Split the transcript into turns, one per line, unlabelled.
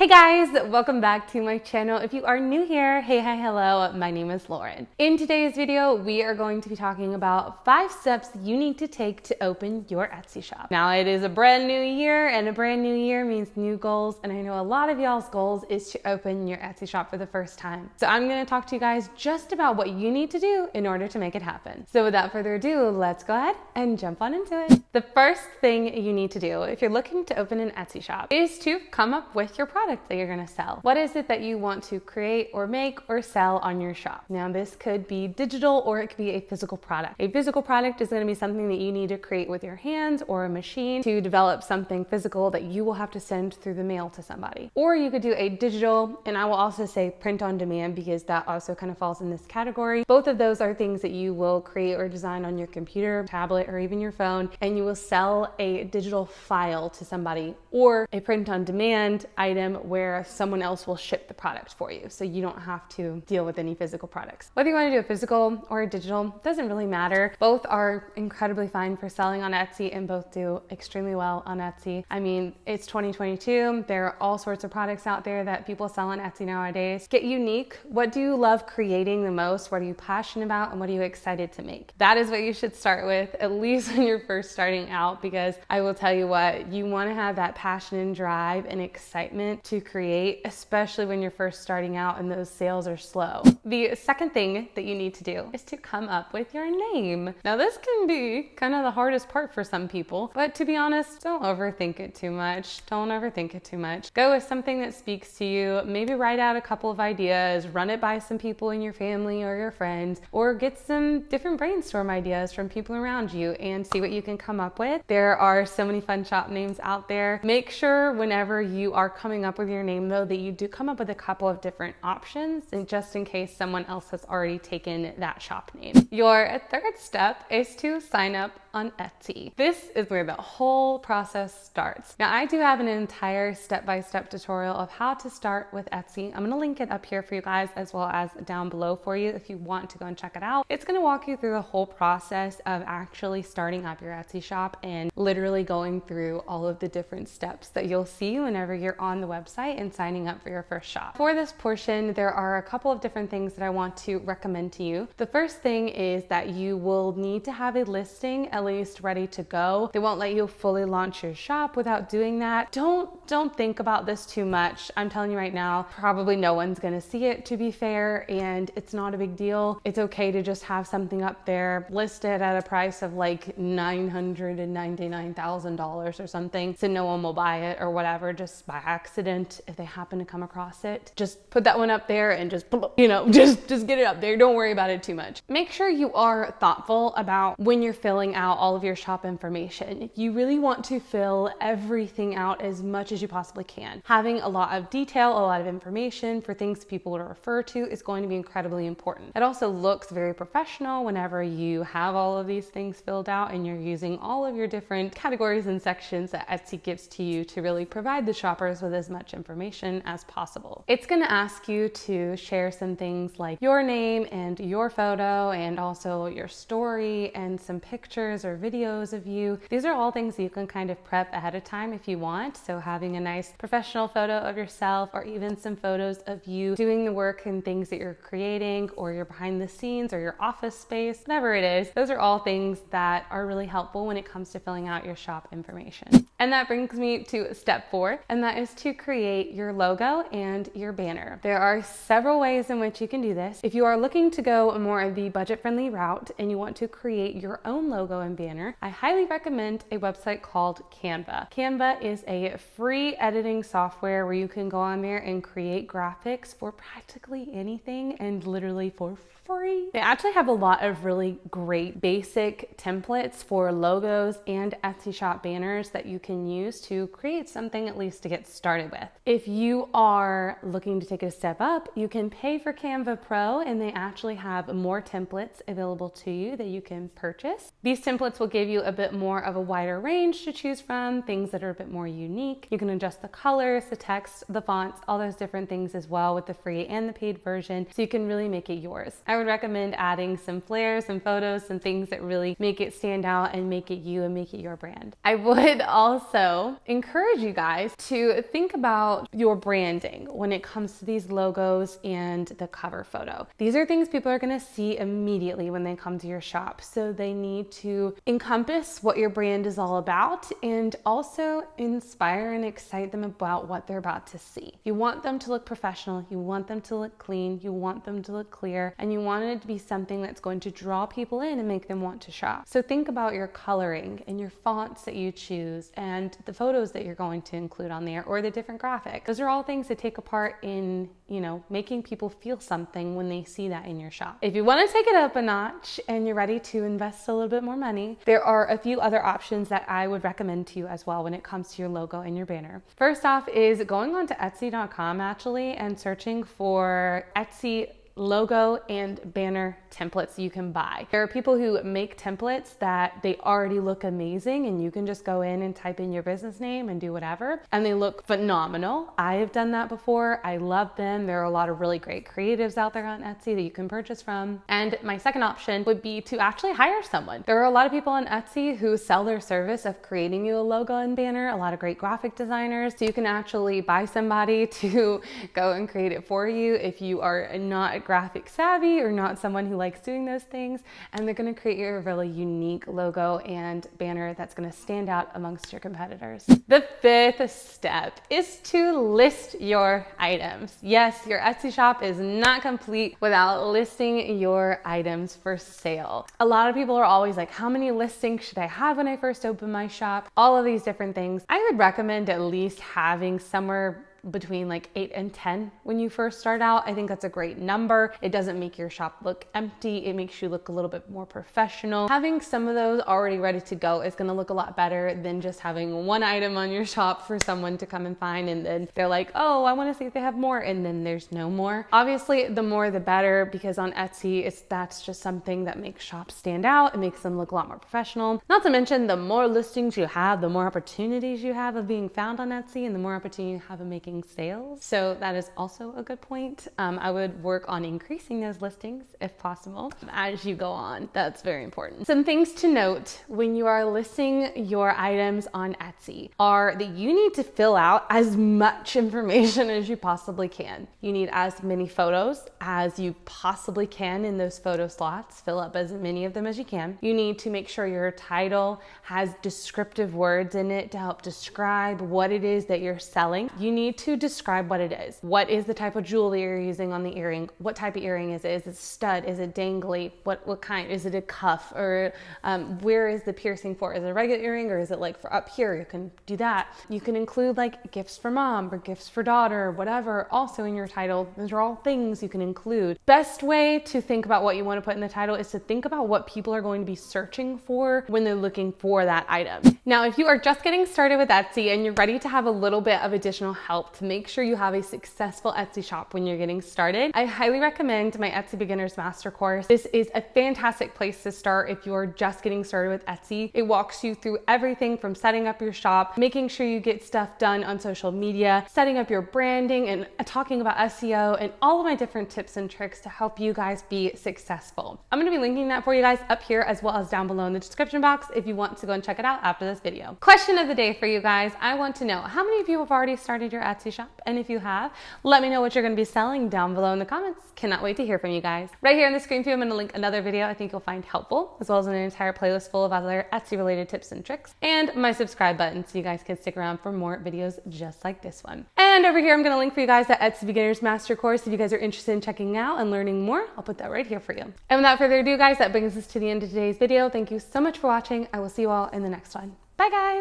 Hey guys, welcome back to my channel. If you are new here, hey, hi, hello, my name is Lauren. In today's video, we are going to be talking about 5 steps you need to take to open your Etsy shop. Now, it is a brand new year, and a brand new year means new goals, and I know a lot of y'all's goals is to open your Etsy shop for the first time. So I'm gonna talk to you guys just about what you need to do in order to make it happen. So without further ado, let's go ahead and jump on into it. The first thing you need to do if you're looking to open an Etsy shop is to come up with your product that you're gonna sell. What is it that you want to create or make or sell on your shop? Now, this could be digital or it could be a physical product. A physical product is gonna be something that you need to create with your hands or a machine to develop something physical that you will have to send through the mail to somebody. Or you could do a digital, and I will also say print on demand because that also kind of falls in this category. Both of those are things that you will create or design on your computer, tablet, or even your phone, and you will sell a digital file to somebody, or a print on demand item where someone else will ship the product for you, so you don't have to deal with any physical products. Whether you want to do a physical or a digital doesn't really matter. Both are incredibly fine for selling on Etsy, and both do extremely well on Etsy. I mean, it's 2022. There are all sorts of products out there that people sell on Etsy nowadays. Get unique. What do you love creating the most? What are you passionate about, and what are you excited to make? That is what you should start with, at least when you're first starting out, because I will tell you what, you want to have that passion and drive and excitement to create, especially when you're first starting out and those sales are slow. The second thing that you need to do is to come up with your name. Now, this can be kind of the hardest part for some people, but to be honest, don't overthink it too much. Don't overthink it too much. Go with something that speaks to you. Maybe write out a couple of ideas, run it by some people in your family or your friends, or get some different brainstorm ideas from people around you and see what you can come up with. There are so many fun shop names out there. Make sure whenever you are coming up with your name, though, that you do come up with a couple of different options, and just in case someone else has already taken that shop name. Your third step is to sign up on Etsy. This is where the whole process starts. Now, I do have an entire step-by-step tutorial of how to start with Etsy. I'm gonna link it up here for you guys, as well as down below for you if you want to go and check it out. It's gonna walk you through the whole process of actually starting up your Etsy shop and literally going through all of the different steps that you'll see whenever you're on the website and signing up for your first shop. For this portion, there are a couple of different things that I want to recommend to you. The first thing is that you will need to have a listing at least ready to go. They won't let you fully launch your shop without doing that. Don't think about this too much. I'm telling you right now, probably no one's gonna see it, to be fair, and it's not a big deal. It's okay to just have something up there listed at a price of like $999,000 or something, so no one will buy it or whatever, just by accident if they happen to come across it. Just put that one up there and just, you know, just get it up there. Don't worry about it too much. Make sure you are thoughtful about when you're filling out all of your shop information. You really want to fill everything out as much as you possibly can. Having a lot of detail, a lot of information for things people to refer to is going to be incredibly important. It also looks very professional whenever you have all of these things filled out and you're using all of your different categories and sections that Etsy gives to you to really provide the shoppers with as much information as possible. It's going to ask you to share some things like your name and your photo, and also your story and some pictures or videos of you. These are all things that you can kind of prep ahead of time if you want. So having a nice professional photo of yourself, or even some photos of you doing the work and things that you're creating, or your behind the scenes or your office space, whatever it is, those are all things that are really helpful when it comes to filling out your shop information. And that brings me to step 4, and that is to create your logo and your banner. There are several ways in which you can do this. If you are looking to go more of the budget-friendly route and you want to create your own logo and banner, I highly recommend a website called Canva. Canva is a free editing software where you can go on there and create graphics for practically anything, and literally for free. They actually have a lot of really great basic templates for logos and Etsy shop banners that you can use to create something, at least to get started with. If you are looking to take it a step up, you can pay for Canva Pro, and they actually have more templates available to you that you can purchase. These templates templates will give you a bit more of a wider range to choose from, things that are a bit more unique. You can adjust the colors, the text, the fonts, all those different things as well with the free and the paid version, so you can really make it yours. I would recommend adding some flair, some photos, some things that really make it stand out and make it you and make it your brand. I would also encourage you guys to think about your branding when it comes to these logos and the cover photo. These are things people are going to see immediately when they come to your shop, so they need to encompass what your brand is all about and also inspire and excite them about what they're about to see. You want them to look professional, you want them to look clean, you want them to look clear, and you want it to be something that's going to draw people in and make them want to shop. So think about your coloring and your fonts that you choose and the photos that you're going to include on there, or the different graphics. Those are all things that take a part in, making people feel something when they see that in your shop. If you want to take it up a notch and you're ready to invest a little bit more money, there are a few other options that I would recommend to you as well when it comes to your logo and your banner. First off is going on to Etsy.com actually and searching for Etsy logo and banner templates you can buy. There are people who make templates that they already look amazing, and you can just go in and type in your business name and do whatever, and they look phenomenal. I have done that before. I love them. There are a lot of really great creatives out there on Etsy that you can purchase from. And my second option would be to actually hire someone. There are a lot of people on Etsy who sell their service of creating you a logo and banner, a lot of great graphic designers. So you can actually buy somebody to go and create it for you if you are not graphic savvy or not someone who likes doing those things, and they're going to create you a really unique logo and banner that's going to stand out amongst your competitors. The fifth step is to list your items. Yes, your Etsy shop is not complete without listing your items for sale. A lot of people are always like, how many listings should I have when I first open my shop? All of these different things. I would recommend at least having somewhere between like 8 and 10 when you first start out. I think that's a great number. It doesn't make your shop look empty. It makes you look a little bit more professional. Having some of those already ready to go is going to look a lot better than just having one item on your shop for someone to come and find, and then they're like, oh, I want to see if they have more, and then there's no more. Obviously, the more the better, because on Etsy, that's just something that makes shops stand out. It makes them look a lot more professional. Not to mention, the more listings you have, the more opportunities you have of being found on Etsy, and the more opportunity you have of making sales. So that is also a good point. I would work on increasing those listings if possible as you go on. That's very important. Some things to note when you are listing your items on Etsy are that you need to fill out as much information as you possibly can. You need as many photos as you possibly can in those photo slots. Fill up as many of them as you can. You need to make sure your title has descriptive words in it to help describe what it is that you're selling. You need to describe what it is. What is the type of jewelry you're using on the earring? What type of earring is it? Is it stud? Is it dangly? What kind? Is it a cuff? Or where is the piercing for? Is it a regular earring, or is it like for up here? You can do that. You can include like gifts for mom or gifts for daughter, whatever, also in your title. Those are all things you can include. Best way to think about what you want to put in the title is to think about what people are going to be searching for when they're looking for that item. Now, if you are just getting started with Etsy and you're ready to have a little bit of additional help to make sure you have a successful Etsy shop when you're getting started, I highly recommend my Etsy Beginners Master Course. This is a fantastic place to start if you're just getting started with Etsy. It walks you through everything from setting up your shop, making sure you get stuff done on social media, setting up your branding, and talking about SEO, and all of my different tips and tricks to help you guys be successful. I'm going to be linking that for you guys up here as well as down below in the description box if you want to go and check it out after this video. Question of the day for you guys. I want to know, how many of you have already started your Etsy shop? And if you have, let me know what you're going to be selling down below in the comments. Cannot wait to hear from you guys. Right here on the screen for you, I'm going to link another video I think you'll find helpful, as well as an entire playlist full of other Etsy related tips and tricks, and my subscribe button so you guys can stick around for more videos just like this one. And over here, I'm going to link for you guys that Etsy Beginners Master Course. If you guys are interested in checking out and learning more, I'll put that right here for you. And without further ado, guys, that brings us to the end of today's video. Thank you so much for watching. I will see you all in the next one. Bye, guys.